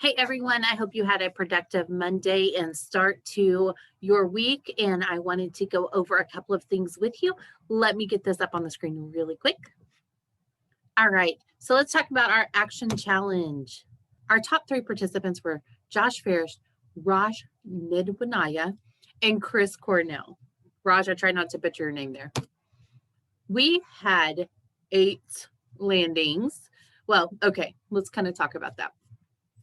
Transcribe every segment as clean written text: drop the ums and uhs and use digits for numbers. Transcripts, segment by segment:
Hey everyone, I hope you had a productive Monday and start to your week. And I wanted to go over a couple of things with you. Let me get this up on the screen really quick. All right, so let's talk about our action challenge. Our top three participants were Josh Ferris, Raj Nidwanaya, and Chris Cornell. Raj, I try not to butcher your name there. We had 8 landings. Well, okay, let's kind of talk about that.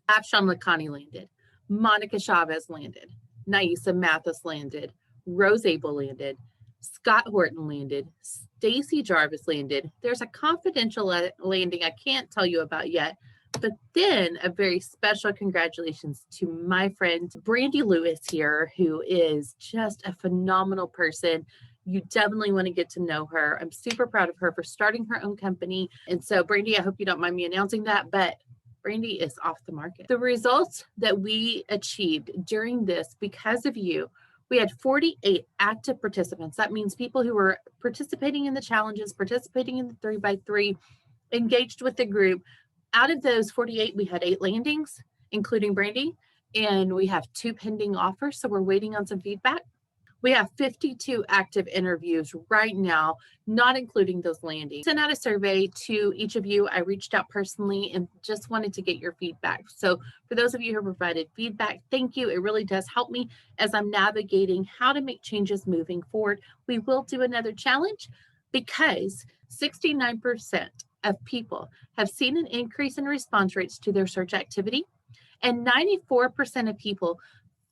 Afshan Lakhani landed. Monica Chavez landed. Naisa Mathis landed. Rose Abel landed. Scott Horton landed. Stacy Jarvis landed. There's a confidential landing I can't tell you about yet. But then a very special congratulations to my friend Brandy Lewis here, who is just a phenomenal person. You definitely want to get to know her. I'm super proud of her for starting her own company. And so, Brandy, I hope you don't mind me announcing that, but Brandy is off the market. The results that we achieved during this, because of you, we had 48 active participants. That means people who were participating in the challenges, participating in the 3x3, engaged with the group. Out of those 48, we had 8 landings, including Brandy, and we have 2 pending offers. So we're waiting on some feedback. We have 52 active interviews right now, not including those landings. I sent out a survey to each of you. I reached out personally and just wanted to get your feedback. So for those of you who provided feedback, thank you. It really does help me as I'm navigating how to make changes moving forward. We will do another challenge because 69% of people have seen an increase in response rates to their search activity, and 94% of people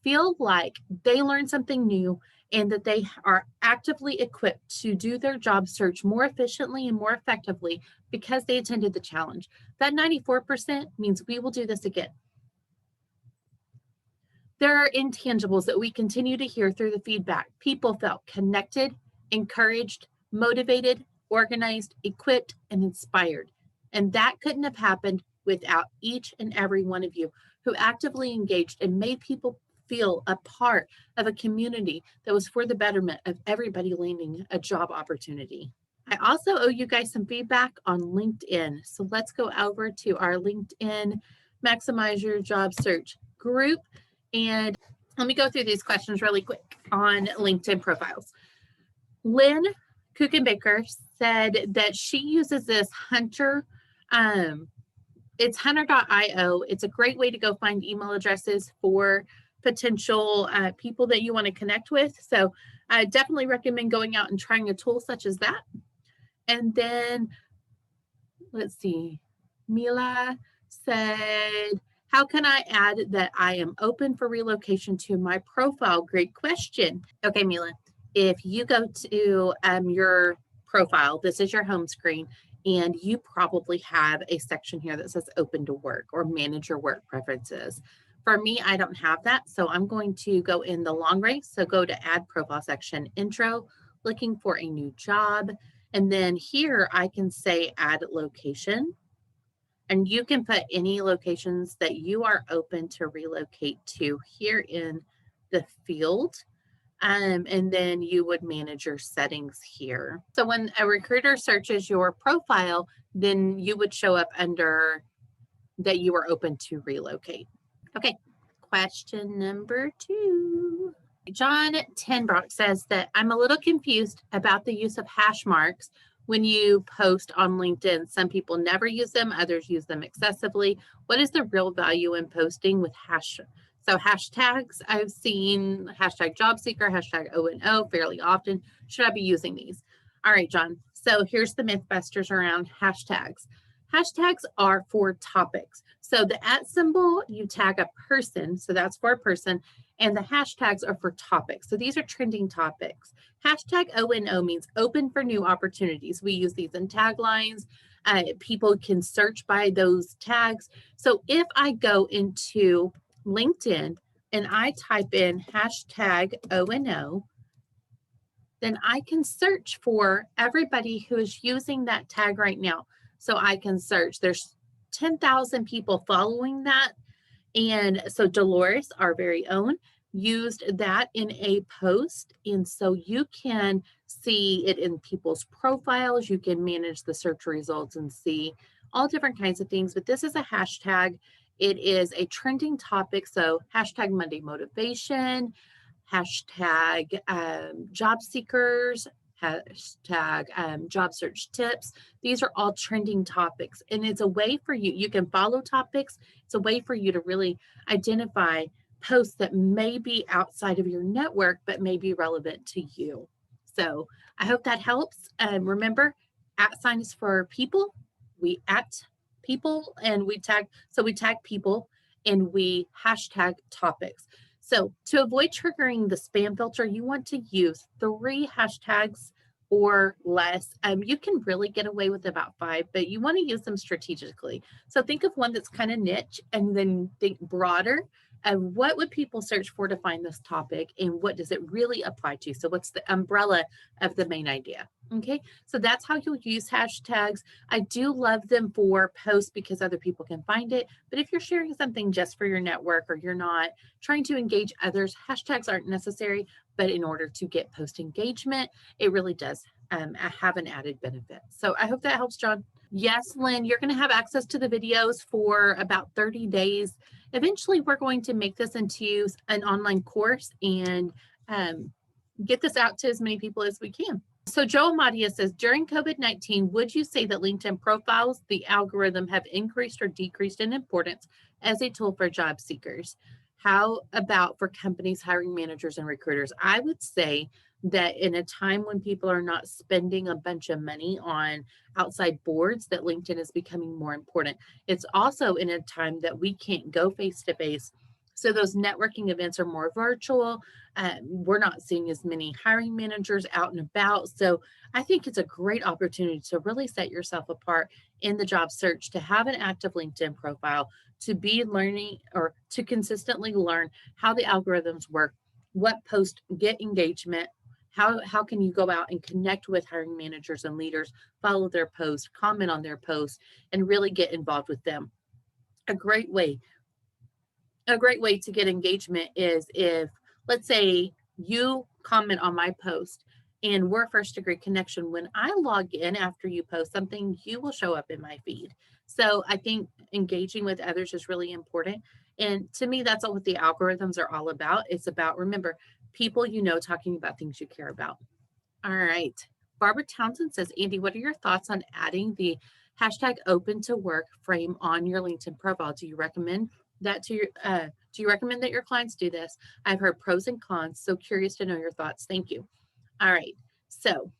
feel like they learned something new and that they are actively equipped to do their job search more efficiently and more effectively because they attended the challenge. That 94% means we will do this again. There are intangibles that we continue to hear through the feedback. People felt connected, encouraged, motivated, organized, equipped, and inspired. And that couldn't have happened without each and every one of you who actively engaged and made people feel a part of a community that was for the betterment of everybody landing a job opportunity. I also owe you guys some feedback on LinkedIn. So let's go over to our LinkedIn Maximize Your Job Search group. And let me go through these questions really quick on LinkedIn profiles. Lynn Kuchenbaker said that she uses this Hunter. It's hunter.io. It's a great way to go find email addresses for potential people that you want to connect with. So I definitely recommend going out and trying a tool such as that. And then let's see, Mila said, how can I add that I am open for relocation to my profile? Great question. Okay, Mila, if you go to your profile, this is your home screen, and you probably have a section here that says open to work or manage your work preferences. For me, I don't have that, so I'm going to go in the long race. So go to add profile section, intro, looking for a new job. And then here I can say add location. And you can put any locations that you are open to relocate to here in the field. And then you would manage your settings here. So when a recruiter searches your profile, then you would show up under that you are open to relocate. Okay, question number 2. John Tenbrock says that I'm a little confused about the use of hash marks when you post on LinkedIn. Some people never use them, others use them excessively. What is the real value in posting with hash? So hashtags, I've seen hashtag job seeker, hashtag O&O fairly often. Should I be using these? All right, John. So here's the Mythbusters around hashtags. Hashtags are for topics. So the @ symbol, you tag a person, so that's for a person, and the hashtags are for topics. So these are trending topics. Hashtag O&O means open for new opportunities. We use these in taglines. People can search by those tags. So if I go into LinkedIn and I type in hashtag O&O, then I can search for everybody who is using that tag right now. So I can search. There's 10,000 people following that. And so Dolores, our very own, used that in a post. And so you can see it in people's profiles. You can manage the search results and see all different kinds of things. But this is a hashtag. It is a trending topic. So hashtag Monday motivation, hashtag job seekers, hashtag job search tips. These are all trending topics. And it's a way for you, you can follow topics. It's a way for you to really identify posts that may be outside of your network, but may be relevant to you. So I hope that helps. Remember, at sign is for people. We at people and we tag, so we tag people and we hashtag topics. So to avoid triggering the spam filter, you want to use 3 hashtags or less. You can really get away with about 5, but you want to use them strategically. So think of one that's kind of niche and then think broader. What would people search for to find this topic and what does it really apply to? So what's the umbrella of the main idea? Okay, so that's how you'll use hashtags. I do love them for posts because other people can find it. But if you're sharing something just for your network or you're not trying to engage others, hashtags aren't necessary. But in order to get post engagement, it really does have an added benefit. So I hope that helps, John. Yes, Lynn, you're going to have access to the videos for about 30 days. Eventually, we're going to make this into an online course and get this out to as many people as we can. So Joe Amadia says, during COVID-19, would you say that LinkedIn profiles, the algorithm, have increased or decreased in importance as a tool for job seekers? How about for companies hiring managers and recruiters? I would say that in a time when people are not spending a bunch of money on outside boards, that LinkedIn is becoming more important. It's also in a time that we can't go face to face. So those networking events are more virtual. We're not seeing as many hiring managers out and about. So I think it's a great opportunity to really set yourself apart in the job search, to have an active LinkedIn profile, to be learning or to consistently learn how the algorithms work, what posts get engagement, how can you go out and connect with hiring managers and leaders, follow their posts, comment on their posts, and really get involved with them. A great way to get engagement is if, let's say, you comment on my post and we're first degree connection. When I log in after you post something, you will show up in my feed. So I think engaging with others is really important. And to me, that's what the algorithms are all about. It's about, remember, people talking about things you care about. All right. Barbara Townsend says, Andy, what are your thoughts on adding the hashtag open to work frame on your LinkedIn profile? Do you recommend that that your clients do this? I've heard pros and cons, so curious to know your thoughts. Thank you. All right. So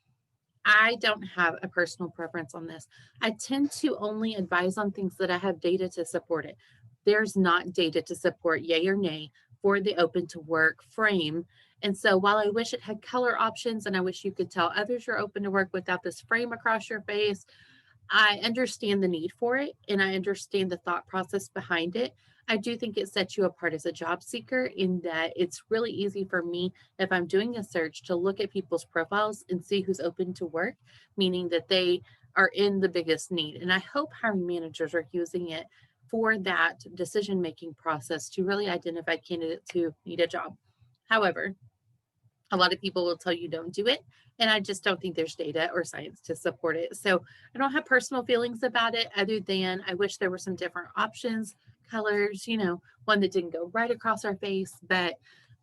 I don't have a personal preference on this. I tend to only advise on things that I have data to support it. There's not data to support yay or nay for the open to work frame. And so while I wish it had color options and I wish you could tell others you're open to work without this frame across your face, I understand the need for it and I understand the thought process behind it. I do think it sets you apart as a job seeker in that it's really easy for me, if I'm doing a search, to look at people's profiles and see who's open to work, meaning that they are in the biggest need. And I hope hiring managers are using it for that decision-making process to really identify candidates who need a job. However, a lot of people will tell you don't do it. And I just don't think there's data or science to support it. So I don't have personal feelings about it other than I wish there were some different options, colors, one that didn't go right across our face. But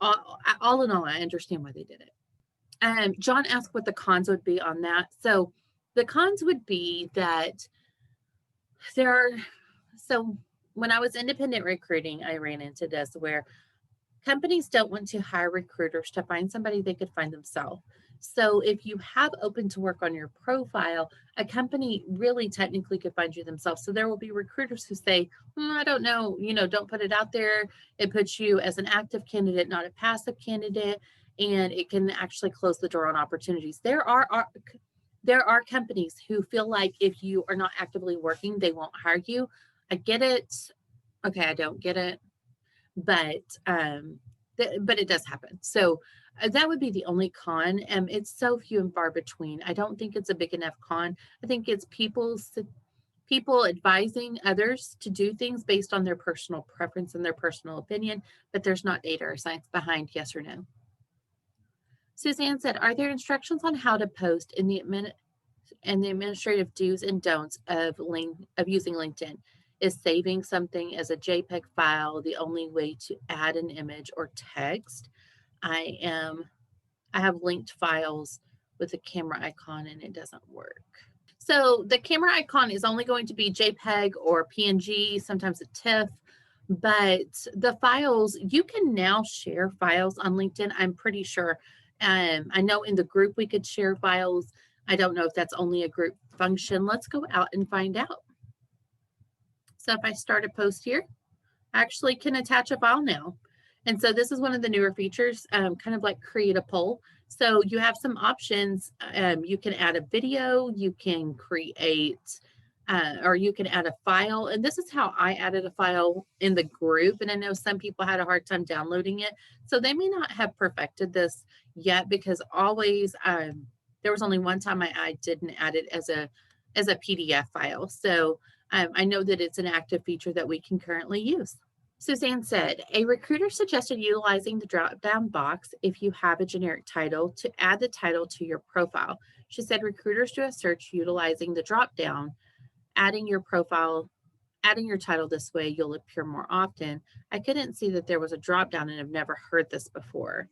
all in all, I understand why they did it. John asked what the cons would be on that. So the cons would be that so when I was independent recruiting, I ran into this where companies don't want to hire recruiters to find somebody they could find themselves. So if you have open to work on your profile, a company really technically could find you themselves. So there will be recruiters who say, I don't know, don't put it out there. It puts you as an active candidate, not a passive candidate, and it can actually close the door on opportunities. There are companies who feel like if you are not actively working, they won't hire you. I get it. Okay, I don't get it. But it does happen. So that would be the only con. It's so few and far between. I don't think it's a big enough con. I think it's people advising others to do things based on their personal preference and their personal opinion, but there's not data or science behind yes or no. Suzanne said, are there instructions on how to post in the administrative do's and don'ts of using LinkedIn? is saving something as a JPEG file the only way to add an image or text. I have linked files with a camera icon and it doesn't work. So the camera icon is only going to be JPEG or PNG, sometimes a TIFF, but the files, you can now share files on LinkedIn, I'm pretty sure. I know in the group we could share files. I don't know if that's only a group function. Let's go out and find out. So if I start a post here, I actually can attach a file now. And so this is one of the newer features, kind of like create a poll. So you have some options. You can add a video, you can create, or you can add a file. And this is how I added a file in the group. And I know some people had a hard time downloading it. So they may not have perfected this yet because always, there was only one time I didn't add it as a PDF file. So I know that it's an active feature that we can currently use. Suzanne said, a recruiter suggested utilizing the drop-down box if you have a generic title to add the title to your profile. She said recruiters do a search utilizing the drop-down, adding your profile, adding your title this way, you'll appear more often. I couldn't see that there was a drop-down and I've never heard this before.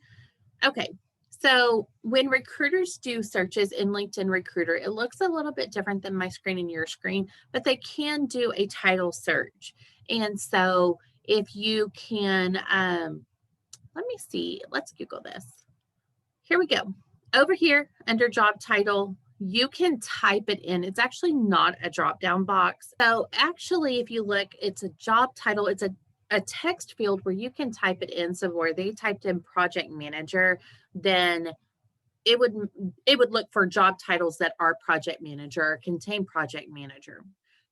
Okay, so when recruiters do searches in LinkedIn Recruiter, it looks a little bit different than my screen and your screen, but they can do a title search. And so if you can, let me see, let's Google this. Here we go. Over here under job title, you can type it in. It's actually not a drop-down box. So actually, if you look, it's a job title. It's a text field where you can type it in. So where they typed in project manager, then it would look for job titles that are project manager or contain project manager.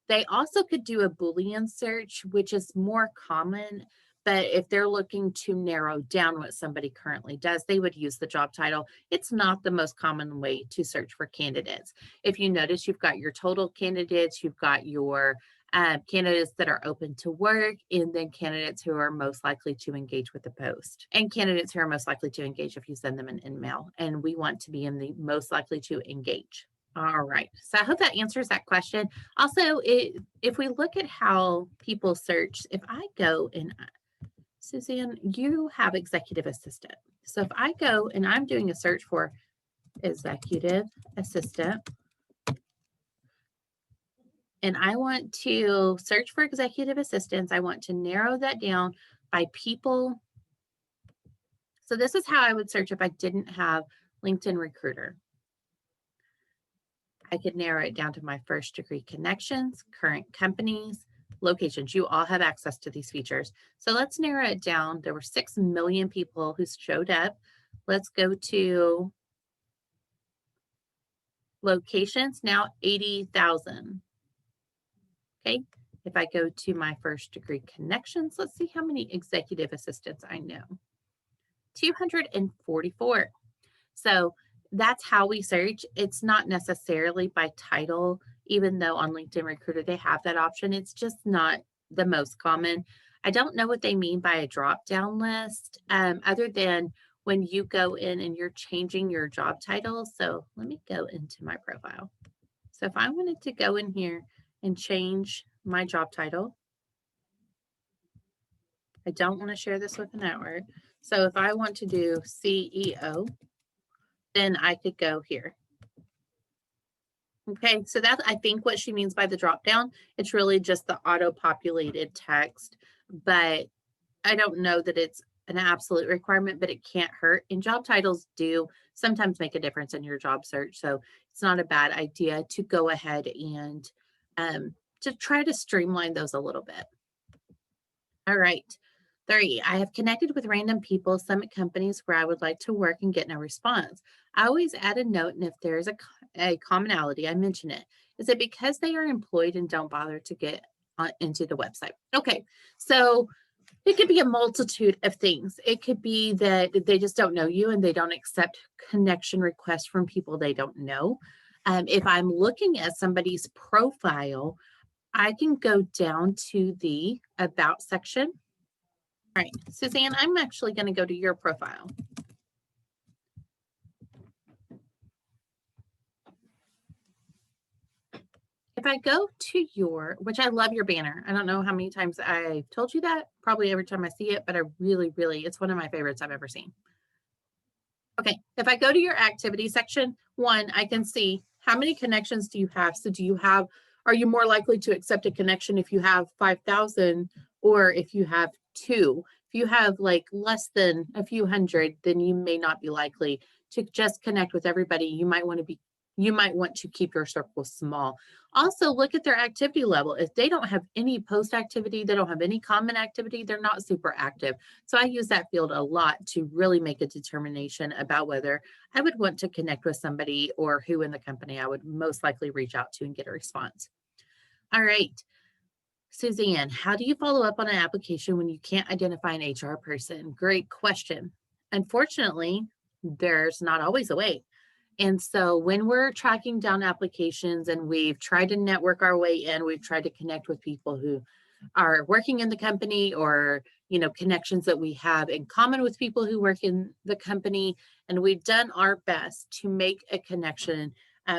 They also could do a Boolean search, which is more common, but if they're looking to narrow down what somebody currently does, they would use the job title. It's not the most common way to search for candidates. If you notice, you've got your total candidates, you've got your candidates that are open to work, and then candidates who are most likely to engage with the post, and candidates who are most likely to engage if you send them an email. And we want to be in the most likely to engage. All right, so I hope that answers that question. Also, if we look at how people search, if I go and Suzanne, you have executive assistant. So if I go and I'm doing a search for executive assistant, and I want to search for executive assistants, I want to narrow that down by people. So this is how I would search if I didn't have LinkedIn Recruiter. I could narrow it down to my first degree connections, current companies, locations. You all have access to these features. So let's narrow it down. There were 6 million people who showed up. Let's go to locations, now 80,000. Okay, if I go to my first degree connections, let's see how many executive assistants I know. 244. So that's how we search. It's not necessarily by title, even though on LinkedIn Recruiter they have that option. It's just not the most common. I don't know what they mean by a drop-down list, other than when you go in and you're changing your job title. So let me go into my profile. So if I wanted to go in here and change my job title, I don't want to share this with a network. So if I want to do CEO, then I could go here. Okay, so that's, I think, what she means by the drop down. It's really just the auto-populated text, but I don't know that it's an absolute requirement, but it can't hurt. And job titles do sometimes make a difference in your job search. So it's not a bad idea to go ahead and to try to streamline those a little bit. All right. 3, I have connected with random people, some at companies where I would like to work and get no response. I always add a note, and if there is a commonality, I mention it. Is it because they are employed and don't bother to get into the website? Okay, so it could be a multitude of things. It could be that they just don't know you and they don't accept connection requests from people they don't know. If I'm looking at somebody's profile, I can go down to the About section. All right, Suzanne, I'm actually going to go to your profile. If I go to your, which I love your banner. I don't know how many times I've told you that, probably every time I see it, but I really, really, it's one of my favorites I've ever seen. Okay, if I go to your activity section, one, I can see how many connections do you have? So do you have, are you more likely to accept a connection if you have 5,000 or if you have two? If you have like less than a few hundred, then you may not be likely to just connect with everybody. You might want to keep your circle small. Also, look at their activity level. If they don't have any post activity, they don't have any comment activity, they're not super active. So I use that field a lot to really make a determination about whether I would want to connect with somebody or who in the company I would most likely reach out to and get a response. All right, Suzanne, how do you follow up on an application when you can't identify an HR person? Great question. Unfortunately, there's not always a way. And so when we're tracking down applications and we've tried to network our way in, we've tried to connect with people who are working in the company or, connections that we have in common with people who work in the company. And we've done our best to make a connection.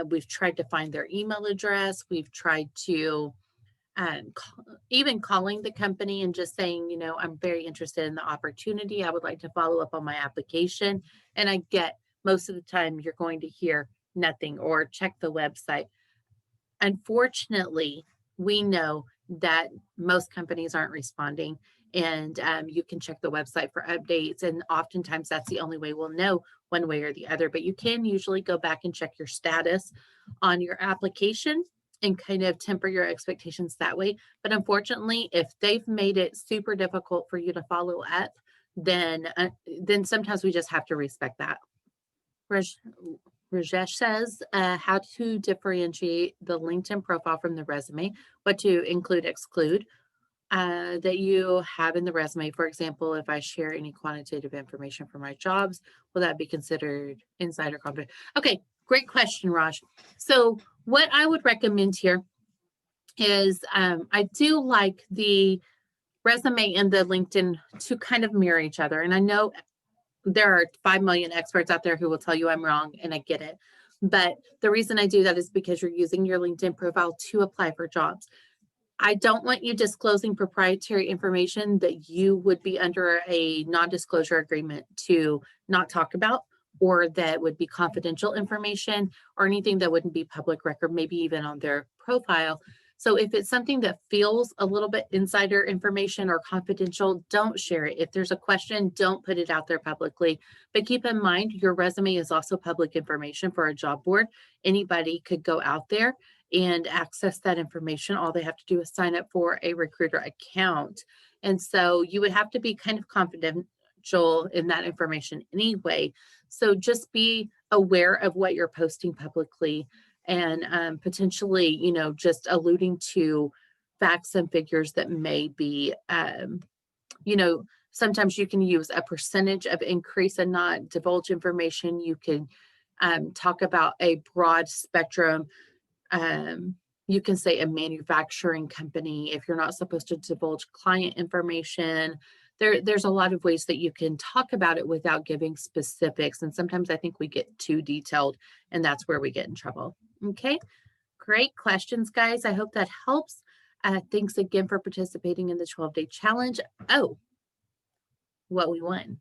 We've tried to find their email address. We've tried to even calling the company and just saying, I'm very interested in the opportunity. I would like to follow up on my application. And I get most of the time you're going to hear nothing or check the website. Unfortunately, we know that most companies aren't responding, and you can check the website for updates. And oftentimes that's the only way we'll know one way or the other. But you can usually go back and check your status on your application and kind of temper your expectations that way. But unfortunately, if they've made it super difficult for you to follow up, then sometimes we just have to respect that. Rajesh says, how to differentiate the LinkedIn profile from the resume, what to include, exclude that you have in the resume. For example, if I share any quantitative information for my jobs, will that be considered insider confidential? Okay, great question, Raj. So what I would recommend here is I do like the resume and the LinkedIn to kind of mirror each other. And I know there are 5 million experts out there who will tell you I'm wrong, and I get it. But the reason I do that is because you're using your LinkedIn profile to apply for jobs. I don't want you disclosing proprietary information that you would be under a non-disclosure agreement to not talk about, or that would be confidential information, or anything that wouldn't be public record, maybe even on their profile. So if it's something that feels a little bit insider information or confidential, don't share it. If there's a question, don't put it out there publicly. But keep in mind, your resume is also public information for a job board. Anybody could go out there and access that information. All they have to do is sign up for a recruiter account. And so you would have to be kind of confidential in that information anyway. So just be aware of what you're posting publicly, and potentially, just alluding to facts and figures that may be, sometimes you can use a percentage of increase and not divulge information. You can talk about a broad spectrum. You can say a manufacturing company if you're not supposed to divulge client information. There's a lot of ways that you can talk about it without giving specifics. And sometimes I think we get too detailed, and that's where we get in trouble. Okay, great questions, guys. I hope that helps. Thanks again for participating in the 12-day challenge. Oh, what we won.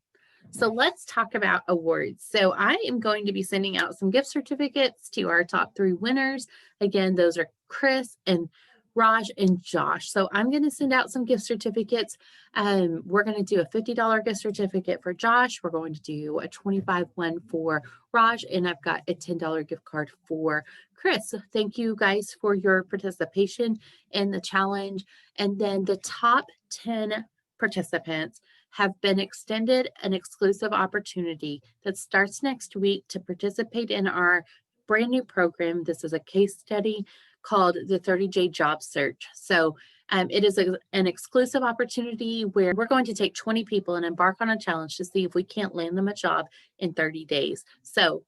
So let's talk about awards. So I am going to be sending out some gift certificates to our top 3 winners. Again, those are Chris and Raj and Josh. So I'm going to send out some gift certificates. We're going to do a $50 gift certificate for Josh. We're going to do a $25 one for Raj, and I've got a $10 gift card for Chris. So thank you guys for your participation in the challenge. And then the top 10 participants have been extended an exclusive opportunity that starts next week to participate in our brand new program. This is a case study called the 30-Day Job Search. So it is an exclusive opportunity where we're going to take 20 people and embark on a challenge to see if we can't land them a job in 30 days. So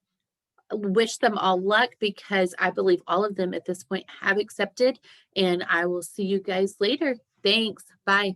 wish them all luck, because I believe all of them at this point have accepted, and I will see you guys later. Thanks. Bye.